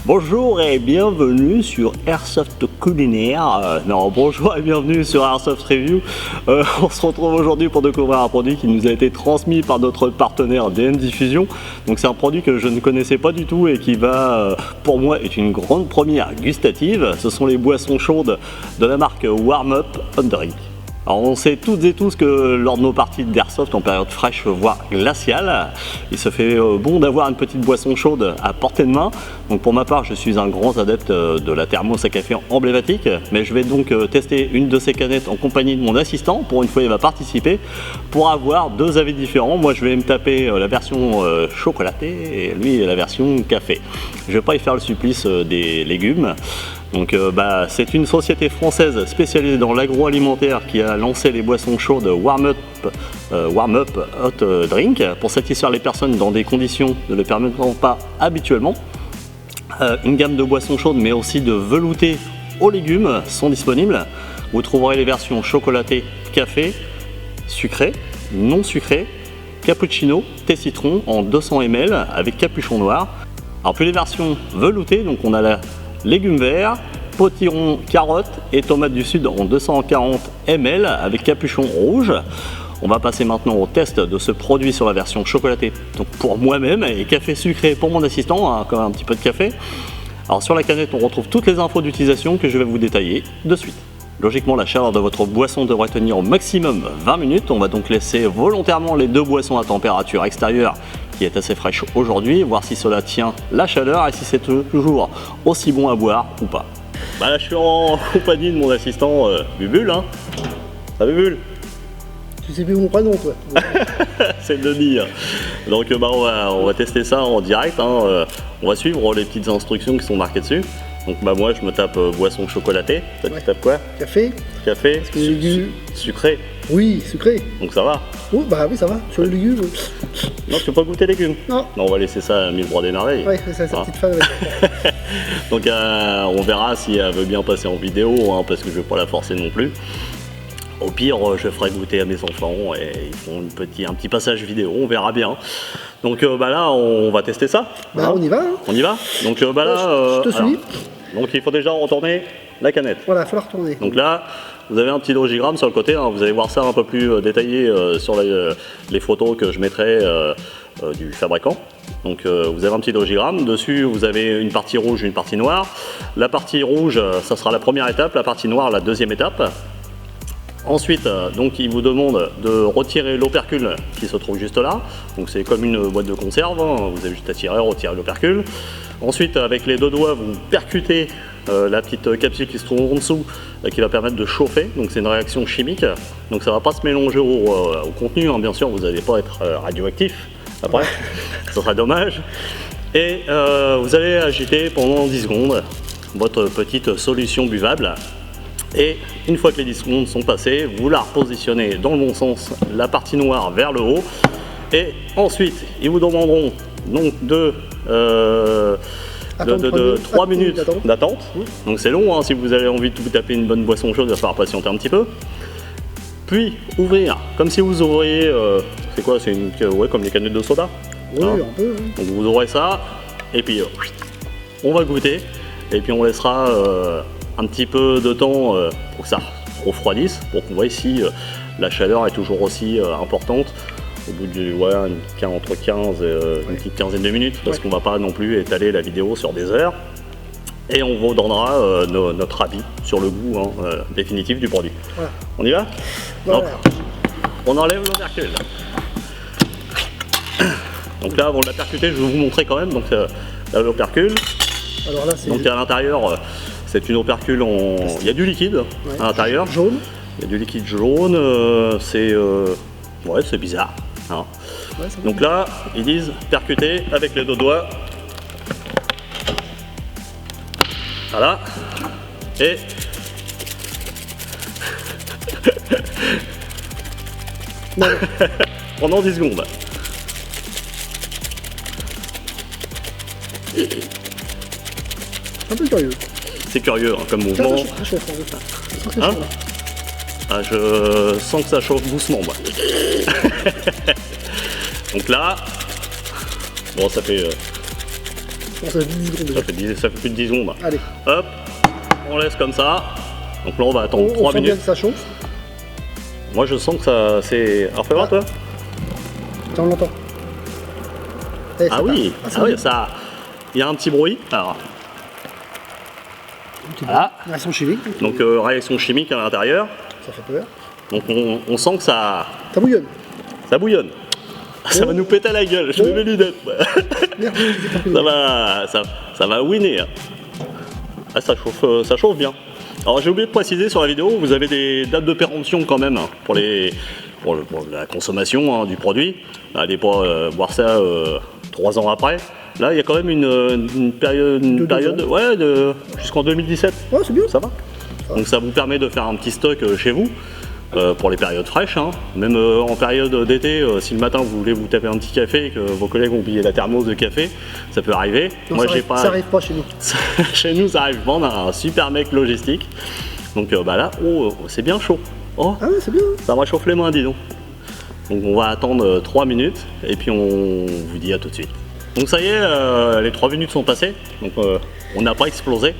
Bonjour et bienvenue sur Airsoft Culinaire. Bonjour et bienvenue sur Airsoft Review. On se retrouve aujourd'hui pour découvrir un produit qui nous a été transmis par notre partenaire DM Diffusion. Donc c'est un produit que je ne connaissais pas du tout et qui va, pour moi, être une grande première gustative. Ce sont les boissons chaudes de la marque Warm Up On Drink. Alors on sait toutes et tous que lors de nos parties d'Airsoft en période fraîche voire glaciale, il se fait bon d'avoir une petite boisson chaude à portée de main. Donc pour ma part je suis un grand adepte de la thermos à café emblématique, mais je vais donc tester une de ces canettes en compagnie de mon assistant. Pour une fois il va participer pour avoir deux avis différents. Moi je vais me taper la version chocolatée et lui la version café. Je vais pas y faire le supplice des légumes. Donc c'est une société française spécialisée dans l'agroalimentaire qui a lancé les boissons chaudes Warm Up Hot Drink pour satisfaire les personnes dans des conditions ne le permettant pas habituellement. Une gamme de boissons chaudes mais aussi de veloutés aux légumes sont disponibles. Vous trouverez les versions chocolatées, café, sucré, non sucré, cappuccino, thé citron en 200 ml avec capuchon noir. Alors puis les versions veloutées, donc on a la légumes verts, potiron, carottes et tomates du sud en 240 ml avec capuchon rouge. On va passer maintenant au test de ce produit sur la version chocolatée, donc pour moi-même, et café sucré pour mon assistant, comme un petit peu de café. Alors sur la canette on retrouve toutes les infos d'utilisation que je vais vous détailler de suite. Logiquement la chaleur de votre boisson devrait tenir au maximum 20 minutes, on va donc laisser volontairement les deux boissons à température extérieure qui est assez fraîche aujourd'hui, voir si cela tient la chaleur et si c'est toujours aussi bon à boire ou pas. Là je suis en compagnie de mon assistant Bubule. Ça Bubule? Tu sais plus mon prénom toi. C'est Denis. Donc on va tester ça en direct. On va suivre les petites instructions qui sont marquées dessus. Donc moi je me tape boisson chocolatée. Toi tu tapes quoi? Café. Café. Sucré. Oui, sucré. Donc ça va? Oh bah oui ça va. Sur les légumes. Non, tu peux pas goûter légumes. Non. On va laisser ça à mille broix des merveilles. Ouais, c'est ça, sa petite femme. Ouais. Donc on verra si elle veut bien passer en vidéo, parce que je vais pas la forcer non plus. Au pire, je ferai goûter à mes enfants et ils font un petit passage vidéo, on verra bien. Donc là, on va tester ça. On y va. On y va. Donc je te suis. Donc il faut déjà retourner la canette. Voilà, il faut la retourner. Donc là, vous avez un petit logigramme sur le côté, vous allez voir ça un peu plus détaillé sur les photos que je mettrai du fabricant. Donc vous avez un petit logigramme, dessus vous avez une partie rouge, une partie noire. La partie rouge, ça sera la première étape, la partie noire, la deuxième étape. Ensuite, donc il vous demande de retirer l'opercule qui se trouve juste là. Donc c'est comme une boîte de conserve, vous avez juste à tirer, retirer l'opercule. Ensuite, avec les deux doigts, vous percutez la petite capsule qui se trouve en dessous, qui va permettre de chauffer. Donc c'est une réaction chimique. Donc ça ne va pas se mélanger au contenu, bien sûr, vous n'allez pas être radioactif après, ça serait dommage. Et vous allez agiter pendant 10 secondes votre petite solution buvable. Et une fois que les 10 secondes sont passées, vous la repositionnez dans le bon sens, la partie noire vers le haut. Et ensuite, ils vous demanderont donc de 3 minutes d'attente. Donc c'est long, si vous avez envie de vous taper une bonne boisson chaude, il va falloir patienter un petit peu. Puis ouvrir, comme si vous ouvriez, c'est quoi? C'est comme les canettes de soda. Oui, un peu. Donc vous ouvrez ça, et puis on va goûter, et puis on laissera un petit peu de temps pour que ça refroidisse, pour qu'on voit si la chaleur est toujours aussi importante au bout de entre 15 et une petite quinzaine de minutes, parce qu'on va pas non plus étaler la vidéo sur des heures. Et on vous donnera notre avis sur le goût définitif du produit. Voilà. On y va? Voilà. Donc, on enlève l'opercule. Donc là, avant de la percuter, je vais vous montrer quand même. Donc là, l'opercule. Alors là, donc à l'intérieur, c'est une opercule il y a du liquide à l'intérieur. Jaune. Il y a du liquide jaune. C'est bizarre. Donc là, ils disent percuter avec les deux doigts. Voilà. Et pendant 10 secondes. Un peu curieux. C'est curieux comme mouvement. Ça chauffe, je sens que ça chauffe doucement. Donc là, bon, ça fait Bon, ça fait 10 secondes déjà. Ça fait plus de 10 secondes. Allez. Hop, on laisse comme ça. Donc là, on va attendre 3 On sent bien minutes. que ça chauffe. Moi, je sens que ça, c'est... Alors, fais voir, toi. Tiens, on l'entend. Eh, ça Ah oui, part. ah oui, ça... Il y a un petit bruit. Alors, Ah. Réaction chimique. donc réaction chimique à l'intérieur. Ça fait peur. Donc on sent que ça Ça bouillonne. Ça va nous péter la gueule. Je mets mes lunettes. Merde, Ça va winner. Hein. Ah, ça chauffe bien. Alors j'ai oublié de préciser sur la vidéo, vous avez des dates de péremption quand même hein, pour la consommation hein, du produit. N'allez pas boire ça 3 ans après. Là, il y a quand même une période ouais, jusqu'en 2017. Ouais, c'est bien. Ça va. Donc ça vous permet de faire un petit stock chez vous pour les périodes fraîches. Hein. Même en période d'été, si le matin vous voulez vous taper un petit café et que vos collègues ont oublié la thermos de café, ça peut arriver. Non, Moi, ça arrive pas chez nous. Chez nous, ça arrive pas. On a un super mec logistique. Donc bah là, c'est bien chaud. Oh, Ah ouais, c'est bien. ça me chauffe les mains, dis donc. Donc on va attendre 3 minutes et puis on vous dit à tout de suite. Donc ça y est, les 3 minutes sont passées. Donc on n'a pas explosé.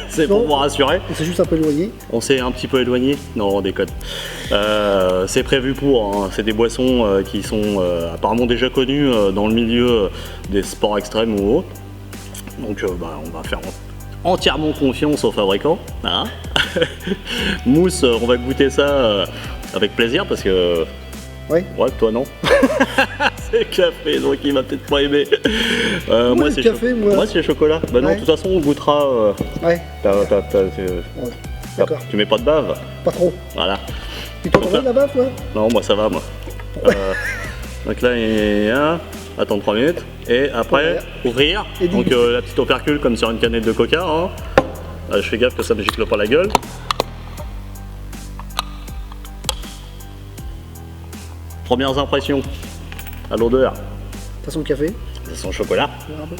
C'est pour vous rassurer. On s'est juste un peu éloigné. On s'est un petit peu éloigné. Non, on déconne. C'est prévu pour. Hein. C'est des boissons qui sont apparemment déjà connues dans le milieu des sports extrêmes ou autres. Donc bah, on va faire entièrement confiance aux fabricants. Hein. Mousse, on va goûter ça avec plaisir parce que. Ouais. Ouais, toi non. C'est café, donc il va peut-être pas aimer. Moi c'est café, moi c'est chocolat. Bah non, ouais. de toute façon on goûtera. Ouais. Ouais. D'accord. Tu mets pas de bave. Pas trop. Voilà. Tu t'entends bien là-bas, toi? Non, moi ça va, moi. Donc là, il y a attendre 3 minutes. Et après, ouvrir. Et donc la petite opercule comme sur une canette de coca. Hein. Je fais gaffe que ça me gicle pas la gueule. Premières impressions à l'odeur. Ça sent le café. Ça sent le chocolat. Un peu.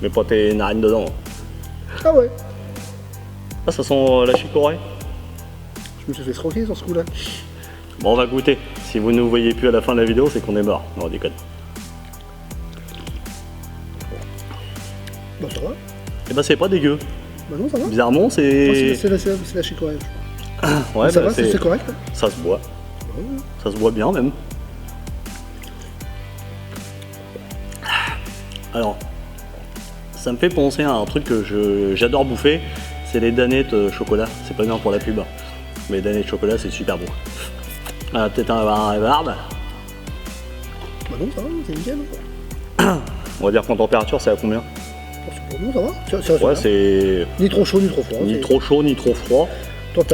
Mais pas tes narines dedans. Ah ouais. Ah, ça sent la chicorée. Je me suis fait escroquer sur ce coup-là. Bon, on va goûter. Si vous ne nous voyez plus à la fin de la vidéo, c'est qu'on est mort. Non, on déconne. Bon, ça va. Et bah, c'est pas dégueu. Bah non, ça va. Bizarrement, c'est. C'est la chicorée. Ouais, ça bah, va, c'est correct. Hein. Ça se boit. Ça se boit bien même. Alors, ça me fait penser à un truc que j'adore bouffer, c'est les danettes chocolat. C'est pas bien pour la pub, mais les danettes chocolat c'est super bon. Peut-être un barbe. Bah non, ça va, c'est nickel. On va dire qu'en température c'est à combien? Non, ça va. Ouais, c'est ni trop chaud, ni trop froid. ni trop chaud, ni trop froid.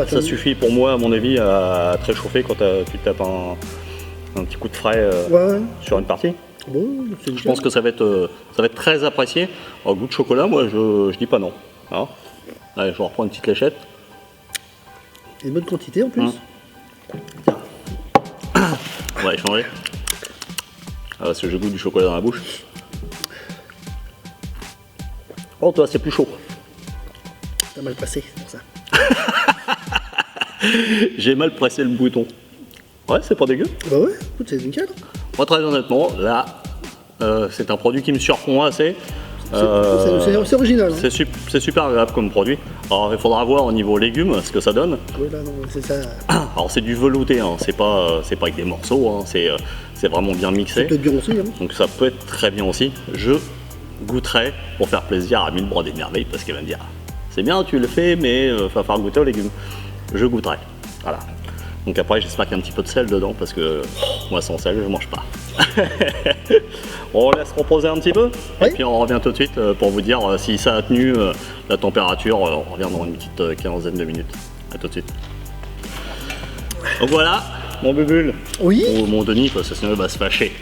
Ça suffit pour moi, à mon avis, à te réchauffer quand tu tapes un petit coup de frais Ouais. sur une partie. Bon, c'est Je pense que ça va être très apprécié. Au goût de chocolat, moi, je dis pas non. Hein. Allez, je reprends une petite léchette. Et une bonne quantité en plus. On va échanger. Ah, parce que je goûte du chocolat dans la bouche. Oh, toi, c'est plus chaud. T'as mal passé, c'est pour ça. J'ai mal pressé le bouton. Ouais, c'est pas dégueu. Bah ouais, écoute, c'est nickel. Moi, très honnêtement, là, c'est un produit qui me surprend assez. C'est original. Hein. C'est super agréable comme produit. Alors, il faudra voir au niveau légumes ce que ça donne. Oui, là, non, c'est ça. Alors, c'est du velouté, hein. C'est pas avec des morceaux, hein. C'est vraiment bien mixé. Ça peut être bien aussi. Hein. Donc, ça peut être très bien aussi. Je goûterai pour faire plaisir à Mille Brodées de Merveille parce qu'elle va me dire c'est bien, tu le fais, mais va falloir goûter aux légumes. Je goûterai. Voilà. Donc après, j'espère qu'il y a un petit peu de sel dedans parce que moi, sans sel, je mange pas. On laisse reposer un petit peu et puis on revient tout de suite pour vous dire si ça a tenu la température. On revient dans une petite quinzaine de minutes. À tout de suite. Donc voilà, mon bubule. Oui. Ou mon Denis, parce que sinon il va se fâcher.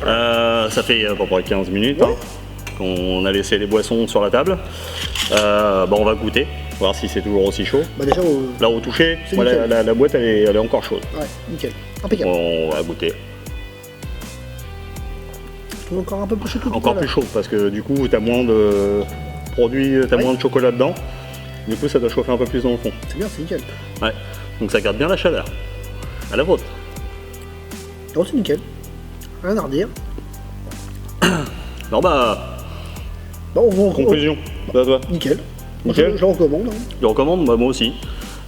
Ça fait à peu près 15 minutes hein, qu'on a laissé les boissons sur la table. On va goûter, voir si c'est toujours aussi chaud. Bah déjà, là au toucher, moi, la boîte elle est encore chaude. Ouais, nickel. Impeccable. On va goûter. Encore un peu plus chaud que Encore plus chaud parce que du coup t'as moins de produits, moins de chocolat dedans. Du coup ça doit chauffer un peu plus dans le fond. C'est bien, c'est nickel. Ouais. Donc ça garde bien la chaleur. À la vôtre. Non, c'est nickel. Rien à redire. Alors bah, Bon, on va Conclusion, toi. Nickel. Moi, Nickel. je le recommande. Hein. Je le recommande, bah, moi aussi. Si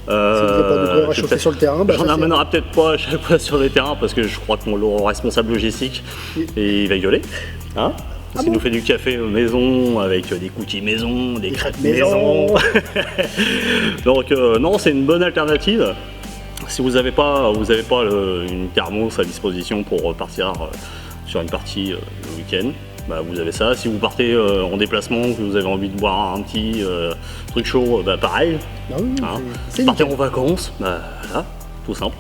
vous n'avez pas de quoi réchauffer sur le terrain, bah, j'en amènerai peut-être pas à chaque fois sur les terrains parce que je crois que mon responsable logistique et il va gueuler. Hein, parce qu'il nous fait du café maison avec des cookies maison, des crêpes maison. Donc non, c'est une bonne alternative. Si vous n'avez pas, une thermos à disposition pour partir sur une partie le week-end, bah, vous avez ça. Si vous partez en déplacement, que vous avez envie de boire un petit truc chaud, bah, pareil. Ah oui, Hein. c'est Partez en vacances, bah, voilà, tout simple.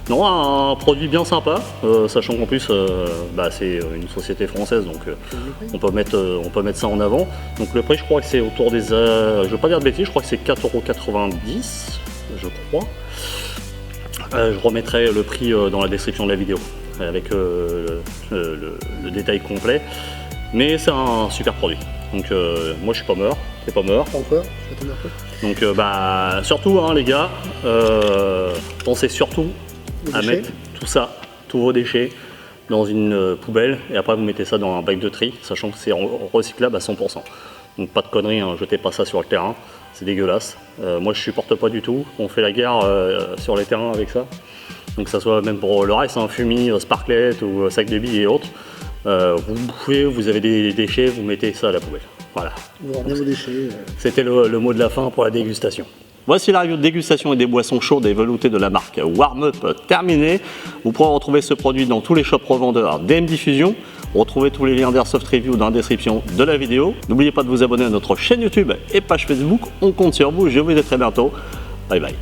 Non, un produit bien sympa, sachant qu'en plus bah, c'est une société française, donc on peut mettre ça en avant. Donc le prix, je crois que c'est autour des, je veux pas dire de bêtises, je crois que c'est 4,90 €, je crois. Je remettrai le prix dans la description de la vidéo avec le détail complet. Mais c'est un super produit. Donc moi je suis pas mort, t'es pas mort. Pas encore, je vais attendre un peu. Donc bah surtout hein, les gars, pensez surtout à mettre tout ça, tous vos déchets dans une poubelle et après vous mettez ça dans un bac de tri, sachant que c'est recyclable à 100%. Donc pas de conneries, hein, jetez pas ça sur le terrain, c'est dégueulasse. Moi je supporte pas du tout, on fait la guerre sur les terrains avec ça. Donc ça soit même pour le reste, hein, fumier, sparklet ou sac de billes et autres. Vous bouffez, vous avez des déchets, vous mettez ça à la poubelle. Voilà. Vous ramenez vos déchets. C'était le mot de la fin pour la dégustation. Voici la review de dégustation et des boissons chaudes et veloutées de la marque Warm Up terminée. Vous pourrez retrouver ce produit dans tous les shops revendeurs DM Diffusion. Retrouvez tous les liens d'Airsoft Review dans la description de la vidéo. N'oubliez pas de vous abonner à notre chaîne YouTube et page Facebook. On compte sur vous. Je vous dis à très bientôt. Bye bye.